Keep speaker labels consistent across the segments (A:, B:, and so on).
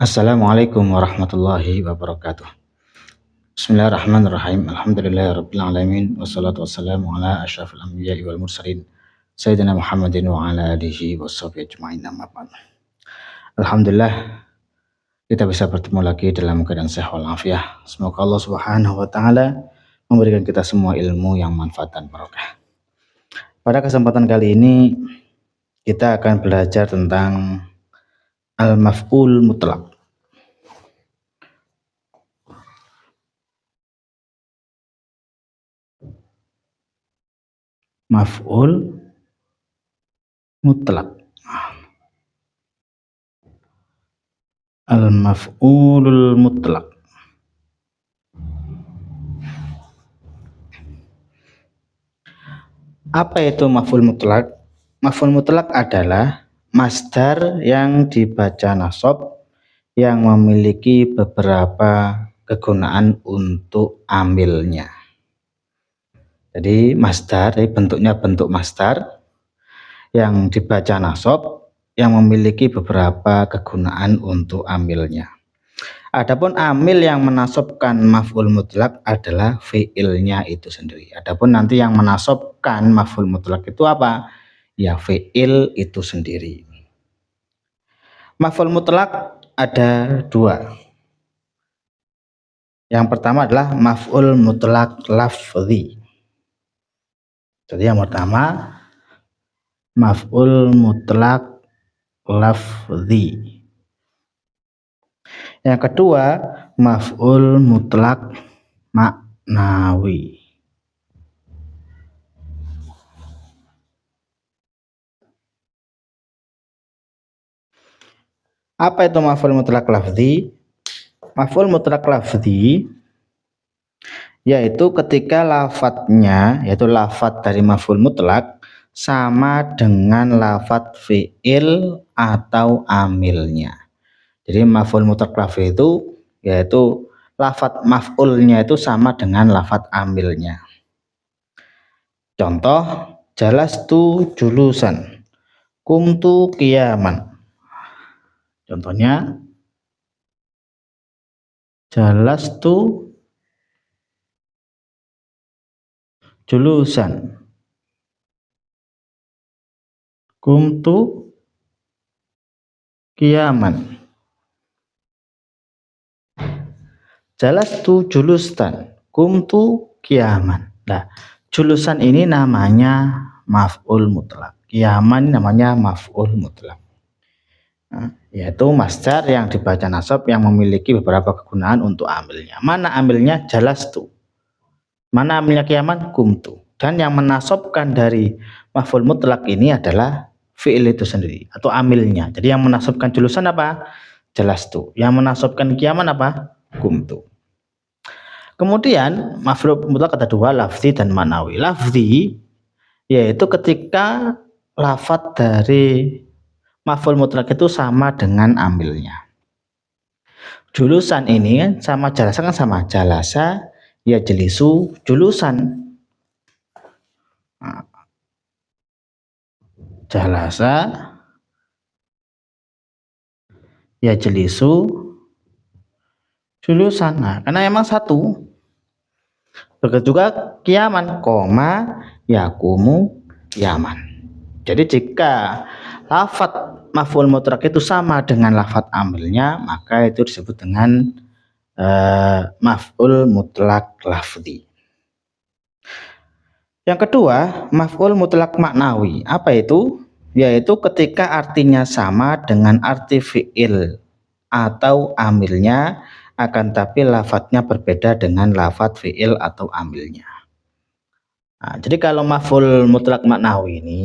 A: Assalamualaikum warahmatullahi wabarakatuh. Bismillahirrahmanirrahim. Alhamdulillahirabbil alamin wassalatu wassalamu ala asyrafil anbiya'i wal mursalin sayyidina Muhammadin wa ala alihi washabihi ajmain amma ba'd. Alhamdulillah kita bisa bertemu lagi dalam keadaan sehat walafiat. Semoga Allah Subhanahu wa taala memberikan kita semua ilmu yang manfaat dan barokah. Pada kesempatan kali ini kita akan belajar tentang al-maf'ul mutlaq. Maf'ul mutlaq. Al-maf'ulul mutlaq. Apa itu maf'ul mutlaq? Maf'ul mutlaq adalah masdar yang dibaca nasab yang memiliki beberapa kegunaan untuk amilnya. Jadi masdar, bentuknya bentuk masdar yang dibaca nasab yang memiliki beberapa kegunaan untuk amilnya. Adapun amil yang menasabkan maf'ul mutlaq adalah fi'ilnya itu sendiri. Adapun nanti yang menasabkan maf'ul mutlaq itu apa? Ya fi'il itu sendiri. Maf'ul mutlaq ada dua. Yang pertama adalah maf'ul mutlaq lafzi. Jadi yang pertama maf'ul mutlaq lafzi. Yang kedua maf'ul mutlaq maknawi. Apa itu maf'ul mutlaq lafzi? Maf'ul mutlaq lafzi yaitu ketika lafadznya, yaitu lafadz dari maf'ul mutlaq sama dengan lafadz fi'il atau amilnya. Jadi maf'ul mutlaq lafzi itu yaitu lafadz maf'ulnya itu sama dengan lafadz amilnya. Contoh, jalastu julusan, kumtu qiyaman. Contohnya, jalastu julusan, kumtu qiyaman. Jalastu julustan, kumtu qiyaman. Nah, julusan ini namanya maf'ul mutlaq. Qiyaman namanya maf'ul mutlaq. Nah, yaitu masdar yang dibaca nasab yang memiliki beberapa kegunaan untuk amilnya. Mana amilnya? Jalastu. Mana amilnya qiyaman? Kumtu. Dan yang menasabkan dari maf'ul mutlaq ini adalah fi'il itu sendiri atau amilnya. Jadi yang menasabkan julusan apa? Jalastu. Yang menasabkan qiyaman apa? Kumtu. Kemudian maf'ul mutlaq ada dua, lafzi dan ma'nawi. Lafzi yaitu ketika lafadz dari maf'ul mutlaq itu sama dengan amilnya. Julusan ini kan sama jalasa, kan sama jalasa ya jelisu julusan. Nah, jalasa ya jelisu julusan. Nah, karena emang satu. Begitu juga qiyaman, koma yakumu qiyaman. Jadi jika lafadz maf'ul mutlaq itu sama dengan lafadz amilnya, maka itu disebut dengan maf'ul mutlaq lafzi. Yang kedua, maf'ul mutlaq maknawi. Apa itu? Yaitu ketika artinya sama dengan arti fi'il atau amilnya, akan tapi lafadznya berbeda dengan lafadz fi'il atau amilnya. Nah, jadi kalau maf'ul mutlaq maknawi ini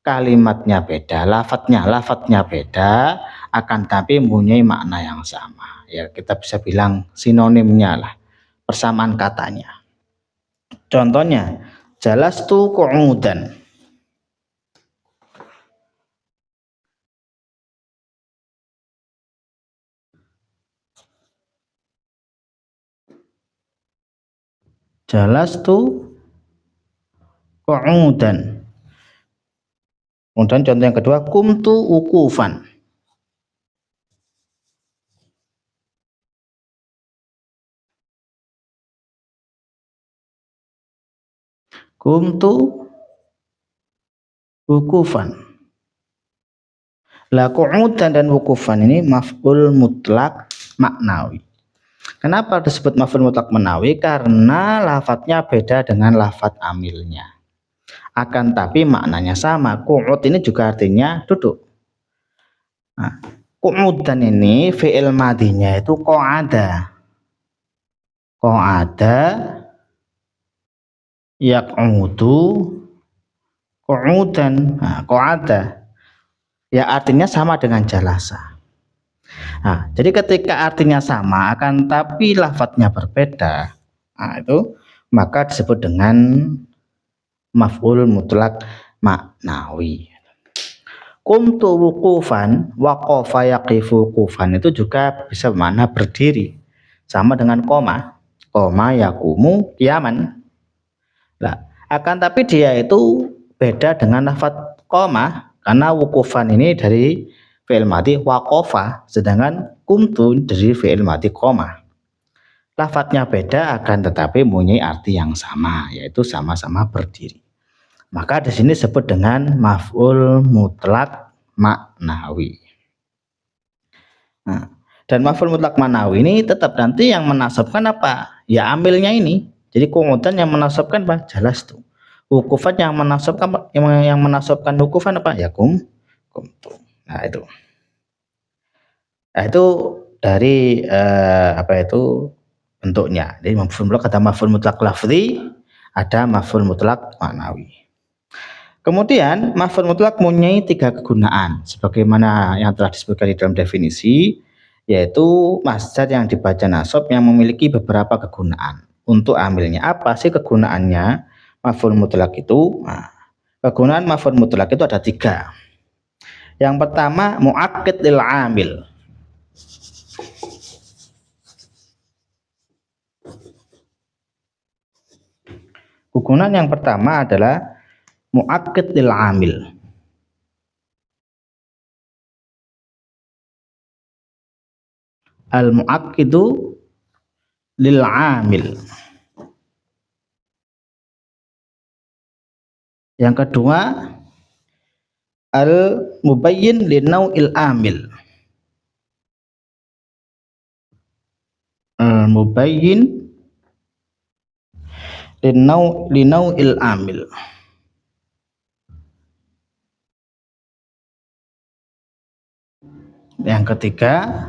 A: kalimatnya beda, lafadznya beda, akan tapi mempunyai makna yang sama. Ya, kita bisa bilang sinonimnya lah, persamaan katanya. Contohnya, jalastu qu'udan. Jalastu qu'udan. Kemudian contoh yang kedua, kumtu ukufan. Kumtu wukufan. Lah qu'udan dan wukufan ini maf'ul mutlak maknawi. Kenapa disebut maf'ul mutlak maknawi? Karena lafadznya beda dengan lafadz amilnya. Akan tapi maknanya sama. Qu'ud ini juga artinya duduk. Nah, qu'udan ini fi'il madinya itu qa'ada. Qa'ada yaq'udu qu'udan. Nah, qa'ada ya artinya sama dengan jalasa. Nah, jadi ketika artinya sama akan tapi lafadznya berbeda, nah itu maka disebut dengan maf'ul mutlak maknawi. Qumtu wuqufan, waqafa yaqifu wuqufan itu juga bisa bermakna berdiri. Sama dengan koma. Koma yakumu qiyaman. Nah, akan tapi dia itu beda dengan lafadz koma. Karena wukufan ini dari fi'il madhi waqafa, sedangkan kumtu dari fi'il madhi qoma. Lafadznya beda akan tetapi mempunyai arti yang sama, yaitu sama-sama berdiri. Maka di sini disebut dengan maf'ul mutlak maknawi. Nah, dan maf'ul mutlak maknawi ini tetap nanti yang menasabkan apa? Ya amilnya ini. Jadi qu'udan yang menasabkan apa? Jelas tuh. Wukufan yang menasabkan wukufan apa? Ya kumtu. Nah itu. Nah itu dari bentuknya. Jadi maf'ul mutlak ada maf'ul mutlak lafzi, ada maf'ul mutlak maknawi. Kemudian maf'ul mutlak mempunyai 3 kegunaan sebagaimana yang telah disebutkan di dalam definisi, yaitu masdar yang dibaca nasab yang memiliki beberapa kegunaan. Untuk amilnya apa sih kegunaannya? Maf'ul mutlak itu, nah, kegunaan maf'ul mutlak itu ada 3. Yang pertama muakkid lil amil. Kegunaan yang pertama adalah muakkid lil amil. Al muakkidu lil amil. Yang kedua al-mubayyin li nau'il amil. Al-mubayyin li nau'il amil. Yang ketiga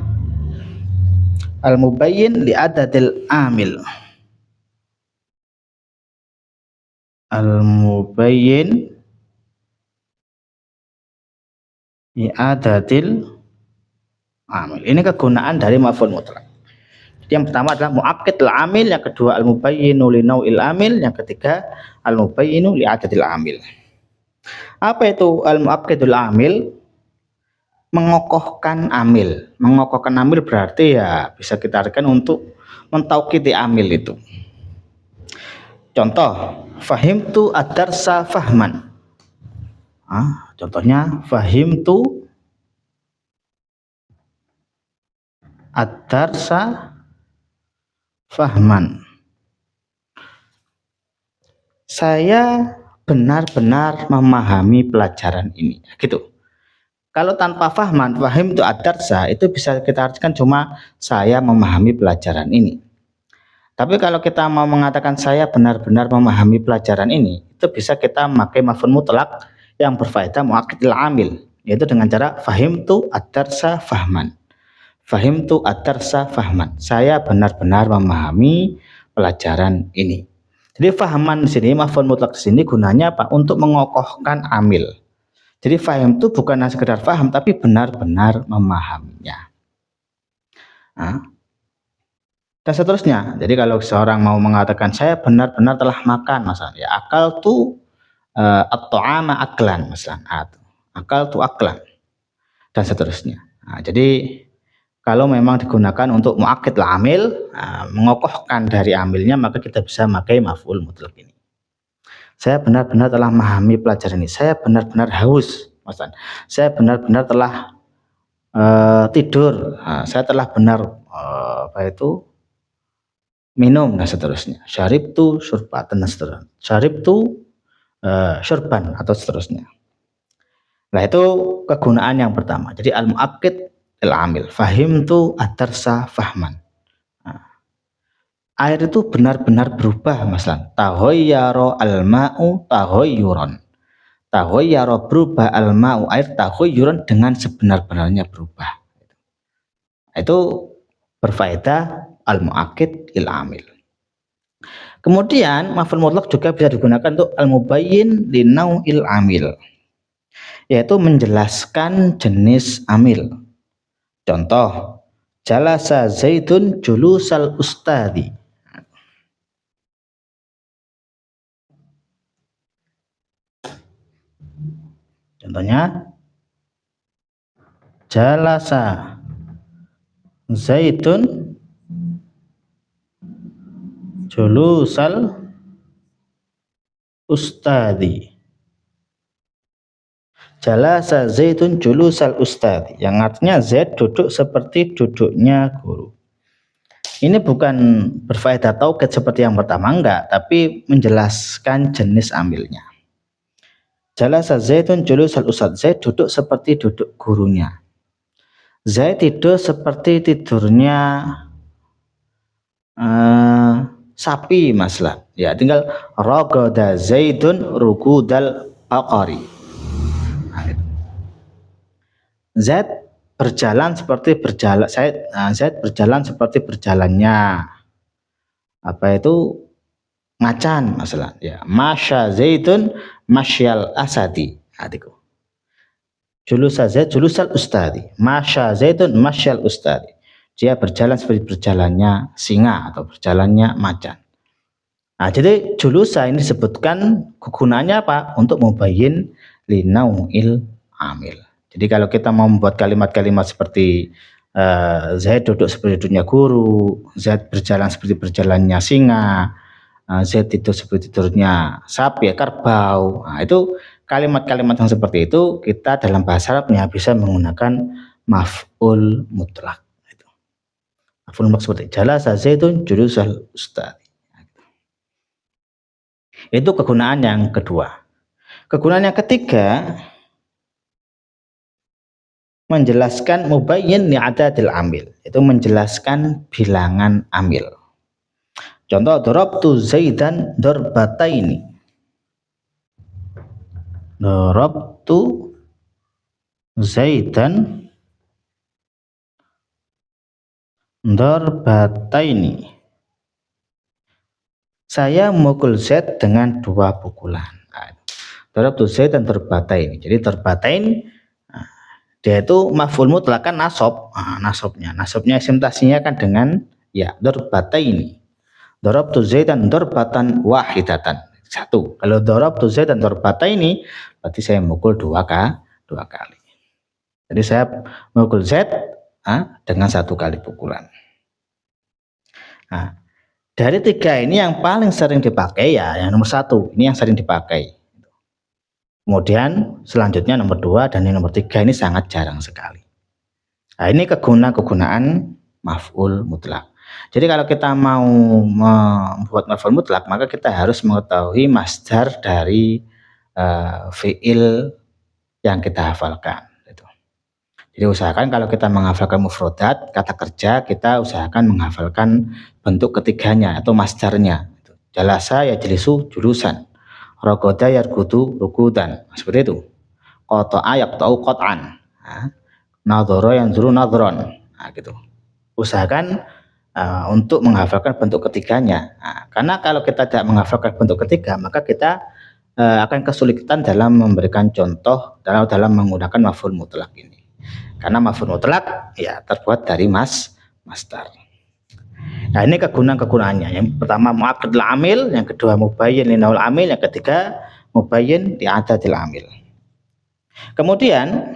A: al-mubayyin li adadil amil. Al-mubayyin i'adatil amil. Ini kegunaan dari maf'ul mutlak. Jadi yang pertama adalah muakkid al-amil, yang kedua al-mubayyinu li nau'il amil, yang ketiga al-mubayyinu li adadil amil. Apa itu al-muakkidul amil? Mengokohkan amil. Mengokohkan amil berarti ya bisa kita artikan untuk mentaukidi amil itu. Contoh, fahimtu ad-darsa fahman. Contohnya fahimtu ad-darsa fahman. Saya benar-benar memahami pelajaran ini. Gitu. Kalau tanpa fahman, fahimtu ad-darsa itu bisa kita artikan cuma saya memahami pelajaran ini. Tapi kalau kita mau mengatakan saya benar-benar memahami pelajaran ini, itu bisa kita memakai maf'ul mutlak yang berfaedah muakkidil amil, yaitu dengan cara fahimtu ad-darsa fahman. Fahimtu ad-darsa fahman. Saya benar-benar memahami pelajaran ini. Jadi fahman di sini, maf'ul mutlak di sini gunanya apa? Untuk mengokohkan amil. Jadi fahimtu bukan hanya sekedar faham, tapi benar-benar memahaminya. Dan seterusnya. Jadi kalau seorang mau mengatakan saya benar-benar telah makan, misalnya, ya akal tu at-ta'ama aklan, misalnya, akal tu aklan, dan seterusnya. Jadi kalau memang digunakan untuk muakkid amil, mengokohkan dari amilnya, maka kita bisa memakai maf'ul mutlak ini. Saya benar-benar telah memahami pelajaran ini. Saya benar-benar haus, misalnya. Saya benar-benar telah tidur. Saya telah benar minum dan seterusnya. Syaribtu syurbatan dan seterusnya. Syaribtu syurban atau seterusnya. Nah, itu kegunaan yang pertama. Jadi al-muakkid lil amil. Fahimtu ad-darsa fahman. Nah, air itu benar-benar berubah, masalah. Tahoyyaro al-ma'u tahoyyuron. Tahoyyaro berubah al-ma'u air tahoyyuron dengan sebenar-benarnya berubah. Itu berfaedah al-muakkid lil amil. Kemudian maf'ul mutlaq juga bisa digunakan untuk al-mubayyin li nau'il amil, yaitu menjelaskan jenis amil. Contoh, jalasa zaidun julusal ustadi. Contohnya, jalasa zaidun julusal ustadi. Jalasa zaidun julusal ustadi, yang artinya Zaid duduk seperti duduknya guru. Ini bukan berfaedah taukid seperti yang pertama, enggak, tapi menjelaskan jenis amilnya. Jalasa zaidun julusal ustadi, Zaid duduk seperti duduk gurunya. Zaid tidur seperti tidurnya sapi, masalah. Ya, tinggal raqada zaidun rukudal baqari. Zaid berjalan seperti berjalan Zaid berjalan seperti berjalannya macan, masalah. Ya, masya zaidun masyal asadi. Adikku. Julusa Zaid julusal ustadi. Masya zaidun masyal ustadi. Dia berjalan seperti berjalannya singa atau berjalannya macan. Nah, jadi julusa ini disebutkan kegunaannya apa? Untuk mubayyin li nau'il amil. Jadi kalau kita mau membuat kalimat-kalimat seperti Zaid duduk seperti duduknya guru, Zaid berjalan seperti berjalannya singa, Zaid tidur seperti tidurnya sapi, kerbau. Nah, itu kalimat-kalimat yang seperti itu kita dalam bahasa Arabnya bisa menggunakan maf'ul mutlaq. Maf'ul mutlaq seperti jalasa zaidun julusal ustadi. Itu kegunaan yang kedua. Kegunaan yang ketiga, menjelaskan mubayyin li adadil amil, itu menjelaskan bilangan amil. Contoh, darabtu zaidan darbataini. Darabtu zaidan darbataini. Saya memukul Zaid dengan 2 pukulan. Darabtu zaidan darbataini. Jadi darbatain dia itu maf'ul mutlaq kan nasab. Nasabnya isim tasniah kan dengan ya darbataini. Darabtu zaidan darbatan wahidatan. 1. Kalau darabtu zaidan darbataini berarti saya memukul 2 kali. Jadi saya memukul Zaid dengan 1 kali pukulan. Nah, dari 3 ini yang paling sering dipakai ya yang nomor 1. Ini yang sering dipakai. Kemudian selanjutnya nomor 2 dan yang nomor 3 ini sangat jarang sekali. Nah, ini kegunaan maf'ul mutlaq. Jadi kalau kita mau membuat maf'ul mutlaq, maka kita harus mengetahui masdar dari fi'il yang kita hafalkan. Jadi usahakan kalau kita menghafalkan mufrodat, kata kerja, kita usahakan menghafalkan bentuk ketiganya atau masdarnya. Jalasa yajlisu julusan, rogoda yargudu rukudan, seperti itu. Qata'a yaqta'u qat'an, nadhara yanzuru nadhron. Nah, gitu. Usahakan untuk menghafalkan bentuk ketiganya. Karena kalau kita tidak menghafalkan bentuk ketiga, maka kita akan kesulitan dalam memberikan contoh dalam menggunakan maf'ul mutlaq ini. Karena maf'ul mutlaq ya terbuat dari masdar. Nah, ini kegunaannya. Yang pertama muakkid lil amil, yang kedua mubayyin li nau'il amil, yang ketiga mubayyin li adadil amil. Kemudian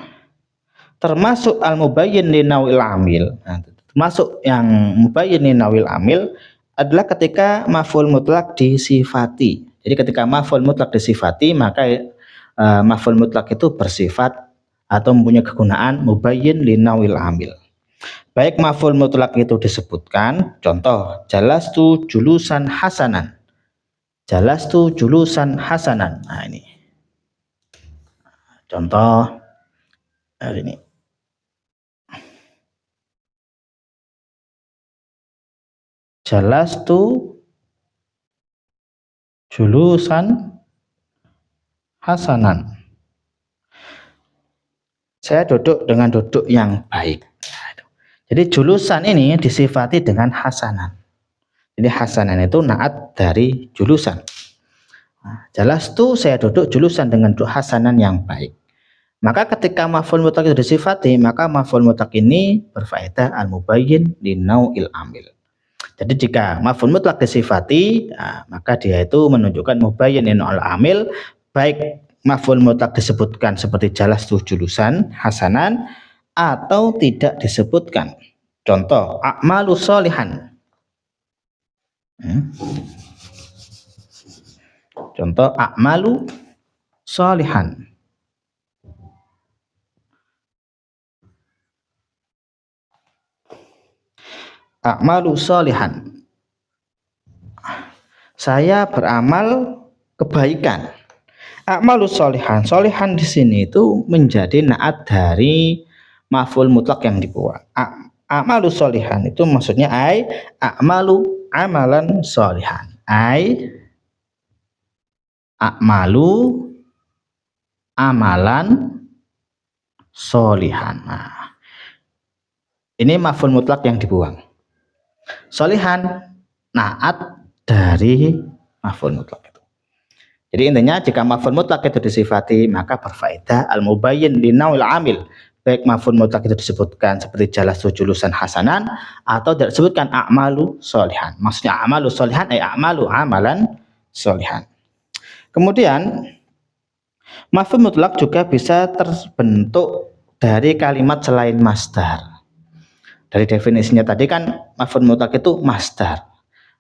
A: termasuk al mubayyin li nau'il amil. Nah, termasuk yang mubayyin li nau'il amil adalah ketika maf'ul mutlaq disifati. Jadi ketika maf'ul mutlaq disifati, maka maf'ul mutlaq itu bersifat atau mempunyai kegunaan mubayyin li nau'il amil. Baik maf'ul mutlaq itu disebutkan, contoh jalastu julusan hasanan. Jalastu julusan hasanan. Nah, ini contoh ini. Jalastu julusan hasanan. Saya duduk dengan duduk yang baik. Jadi julusan ini disifati dengan hasanan. Jadi hasanan itu naat dari julusan. Jalastu, saya duduk julusan dengan duduk hasanan yang baik. Maka ketika maf'ul mutlaq itu disifati, maka maf'ul mutlaq ini berfaedah al-mubayyin li nau'il amil. Jadi jika maf'ul mutlaq disifati, maka dia itu menunjukkan mubayyin li nau'il amil, baik maf'ul mutlaq disebutkan seperti jalastu julusan hasanan atau tidak disebutkan. Contoh a'malu sholihan. Contoh a'malu sholihan. A'malu sholihan. Saya beramal kebaikan. A'malu sholihan. Sholihan di sini itu menjadi naat dari maf'ul mutlaq yang dibuang. A'malu sholihan itu maksudnya a'malu amalan sholihan. A'malu amalan sholihan. Nah, ini maf'ul mutlaq yang dibuang. Sholihan naat dari maf'ul mutlaq itu. Jadi intinya jika maf'ul mutlaq itu disifati, maka berfaedah al-mubayyin li nau'il amil. Baik maf'ul mutlaq itu disebutkan seperti jalastu julusan hasanan atau tidak disebutkan a'malu sholihan. Maksudnya a'malu sholihan a'malu amalan sholihan. Kemudian maf'ul mutlaq juga bisa terbentuk dari kalimat selain masdar. Dari definisinya tadi kan maf'ul mutlaq itu masdar.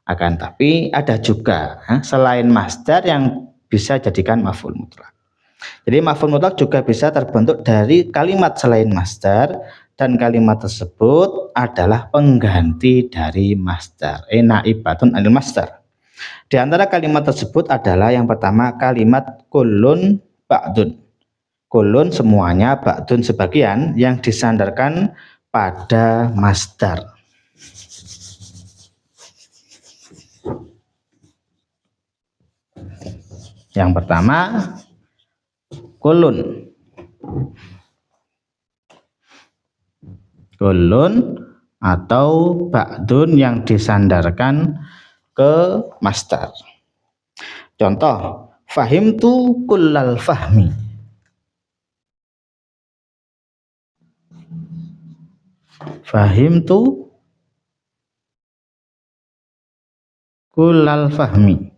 A: Akan tapi ada juga selain masdar yang bisa jadikan maf'ul mutlaq. Jadi maf'ul mutlaq juga bisa terbentuk dari kalimat selain masdar dan kalimat tersebut adalah pengganti dari masdar. Naibatun anil masdar. Di antara kalimat tersebut adalah yang pertama kalimat kullun ba'dun. Kullun semuanya, ba'dun sebagian yang disandarkan pada masdar. Yang pertama kullun. Kullun atau ba'dun yang disandarkan ke masdar. Contoh, fahimtu kullal fahmi. Fahimtu kullal fahmi.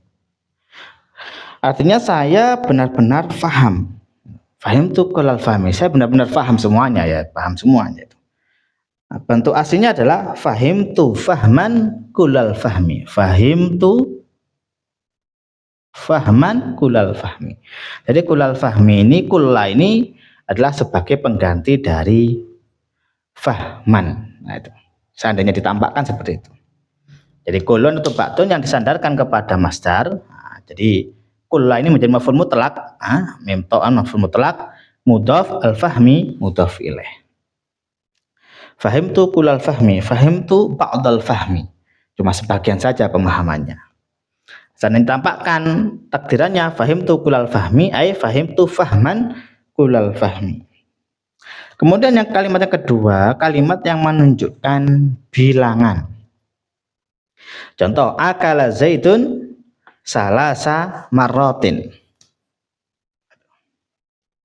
A: Artinya saya benar-benar faham. Fahimtu kullal fahmi. Saya benar-benar faham semuanya ya, paham semuanya itu. Bentuk aslinya adalah fahimtu fahman kullal fahmi. Fahimtu fahman kullal fahmi. Jadi kullal fahmi ini, kulla ini adalah sebagai pengganti dari fahman. Nah itu. Seandainya ditambahkan seperti itu. Jadi kullun atau ba'dun yang disandarkan kepada masdar. Nah, jadi kulla ini menjadi maf'ul mutlaq, mim ta'an maf'ul mutlaq, mudhaf al-fahmi mudhaf ilaih. Fahimtu kullal fahmi, fahimtu ba'dal fahmi. Cuma sebagian saja pemahamannya. Dan ditampakkan takdirannya fahimtu kullal fahmi ay fahimtu fahman kullal fahmi. Kemudian yang kalimat yang kedua, kalimat yang menunjukkan bilangan. Contoh, akala zaitun salasa marrotin.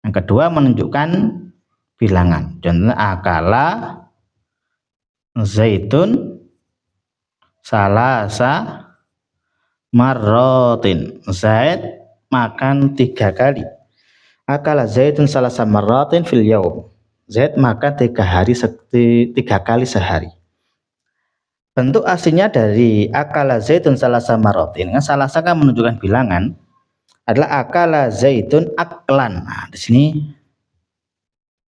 A: Yang kedua menunjukkan bilangan. Contohnya akala zaitun salasa marrotin. Zaid makan 3 kali. Akala zaitun salasa marrotin fil yaum. Zaid makan 3 kali sehari. Bentuk aslinya dari akala zaitun salasa marrotin, salasa kan menunjukkan bilangan, adalah akala zaitun aklan. Nah, di sini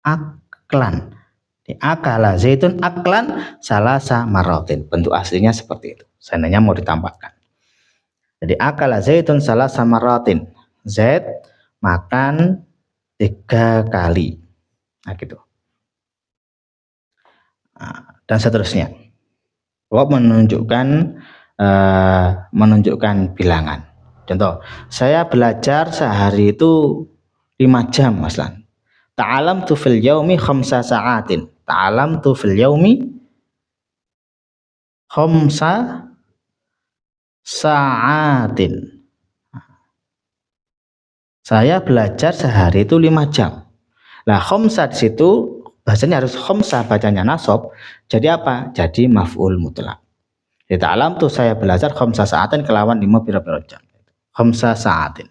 A: aklan. Di akala zaitun aklan salasa marrotin. Bentuk aslinya seperti itu. Seandainya mau ditambahkan. Jadi akala Zaidun salasa marratin. Zaid makan 3 kali. Nah, gitu. Nah, dan seterusnya. Menunjukkan bilangan. Contoh, saya belajar sehari itu 5 jam, Maslan. Ta'alamtu fil yaumi khamsa sa'atin. Ta'alamtu fil yaumi khamsa sa'atin. Saya belajar sehari itu 5 jam. Nah, khamsa di situ bahasanya harus khamsa, bacanya nasab. Jadi apa? Jadi maf'ul mutlak. Di ta'alam tuh saya belajar khamsa sa'atin kelawan 5 pira-pira jam. Khamsa sa'atin.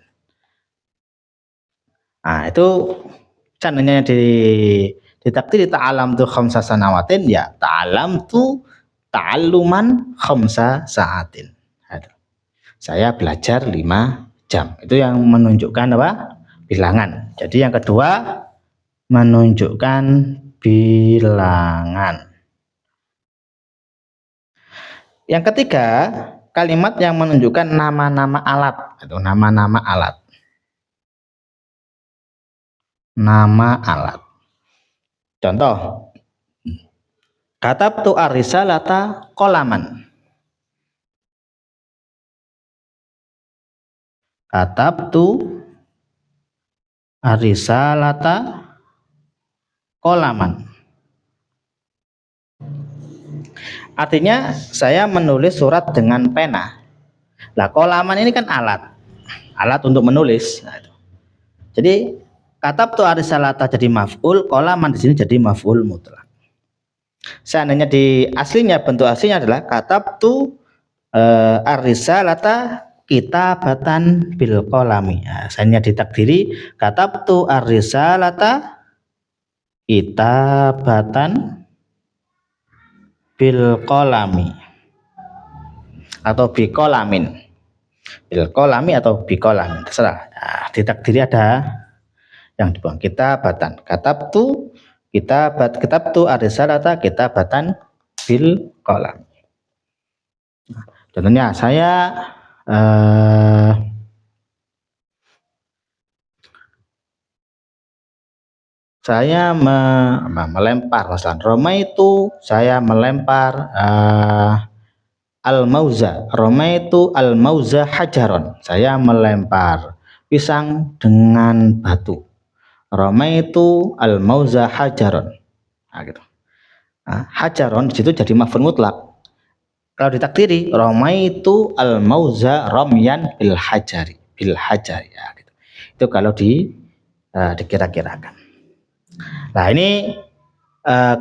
A: Nah, itu cananya ditakdir di ta'alam tuh khamsa sanawatin, ya ta'alam tuh ta'alluman khamsa sa'atin. Saya belajar 5 jam. Itu yang menunjukkan apa? Bilangan. Jadi yang kedua menunjukkan bilangan. Yang ketiga, kalimat yang menunjukkan nama-nama alat. Itu nama-nama alat. Nama alat. Contoh, katabtu ar-risalata qalaman. Katabtu ar-risalata qalaman. Artinya saya menulis surat dengan pena. Lah, qalaman ini kan alat untuk menulis. Jadi katabtu ar-risalata jadi maf'ul, qalaman di sini jadi maf'ul mutlak. Seandainya di aslinya, bentuk aslinya adalah katabtu ar-risalata kitabatan bil qalami. Nah, seandainya ditakdiri katabtu ar-risalata kitabatan bil qalami atau bi qalamin. Bil qalami atau bi qalamin, terserah. Nah, ditakdiri ada yang dibuang kitabatan. Katabtu ar-risalata kitabatan bil qalam. Contohnya saya melempar, Maslan. Roma itu saya melempar al-mauza. Roma itu al-mauza hajaron. Saya melempar pisang dengan batu. Roma itu al-mauza hajaron. Nah, gitu. Nah, hajaron di situ jadi maf'ul mutlak. Kalau ditakdiri Roma itu al-mauza romyan bil hajari. Ya, gitu. Itu kalau dikira-kirakan. Nah, ini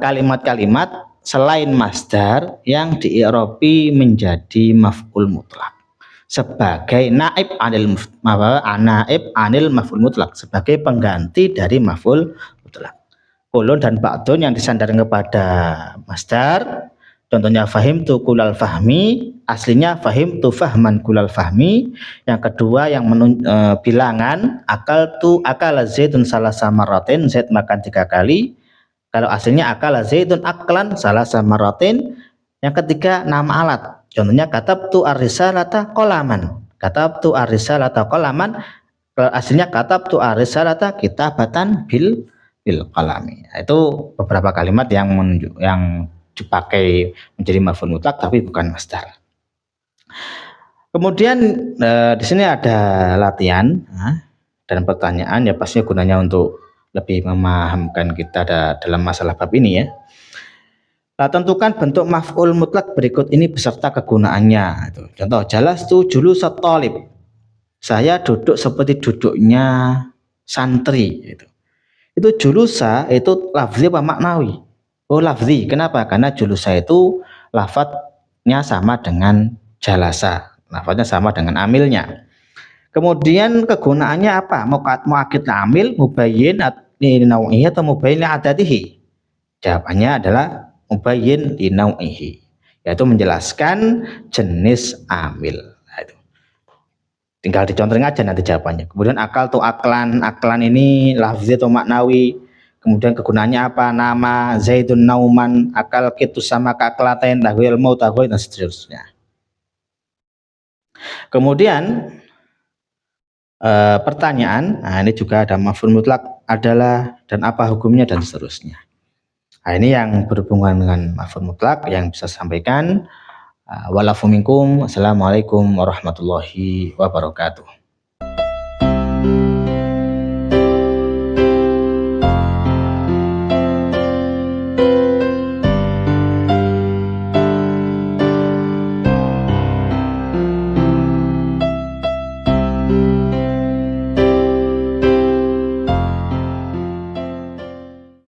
A: kalimat-kalimat selain masdar yang diirobi menjadi maf'ul mutlak sebagai naib anil maf'ul mutlak, sebagai pengganti dari maf'ul mutlak. Kulun dan ba'dun yang disandarkan kepada masdar. Contohnya fahimtu kulal fahmi, aslinya fahimtu fahman kulal fahmi. Yang kedua yang bilangan akala Zaidun salasa marratin, Zaid makan 3 kali. Kalau aslinya akala Zaidun aklan salasa marratin. Yang ketiga nama alat. Contohnya katabtu ar-risalata qalaman. Katabtu ar-risalata qalaman. Kalau aslinya katabtu ar-risalata kitabatan bil qalami. Itu beberapa kalimat yang dipakai menjadi maf'ul mutlak tapi bukan masdar. Kemudian di sini ada latihan dan pertanyaan, ya pastinya gunanya untuk lebih memahamkan kita dalam masalah bab ini, ya. Nah, tentukan bentuk maf'ul mutlak berikut ini beserta kegunaannya. Contoh, jalastu julusat thalib. Saya duduk seperti duduknya santri. Itu julusa itu lafzi apa maknawi? Oh, lafzi. Kenapa? Karena julusa itu lafadznya sama dengan jalasa. Lafadznya sama dengan amilnya. Kemudian kegunaannya apa? Mu'akid amil, mubayyin li atau mubayyin li adatihi? Jawabannya adalah mubayyin li nau'ihi, yaitu menjelaskan jenis amil. Nah, itu tinggal dicontohin aja nanti jawabannya. Kemudian akal atau aklan ini lafzi atau maknawi. Kemudian kegunaannya apa? Nama Zaidun nauman, akal kitu sama kaklaten, tahwil mau tahwil, dan seterusnya. Kemudian pertanyaan, nah ini juga ada maf'ul mutlak adalah dan apa hukumnya dan seterusnya. Nah, ini yang berhubungan dengan maf'ul mutlak yang bisa saya sampaikan. Walafu minkum. Assalamualaikum warahmatullahi wabarakatuh.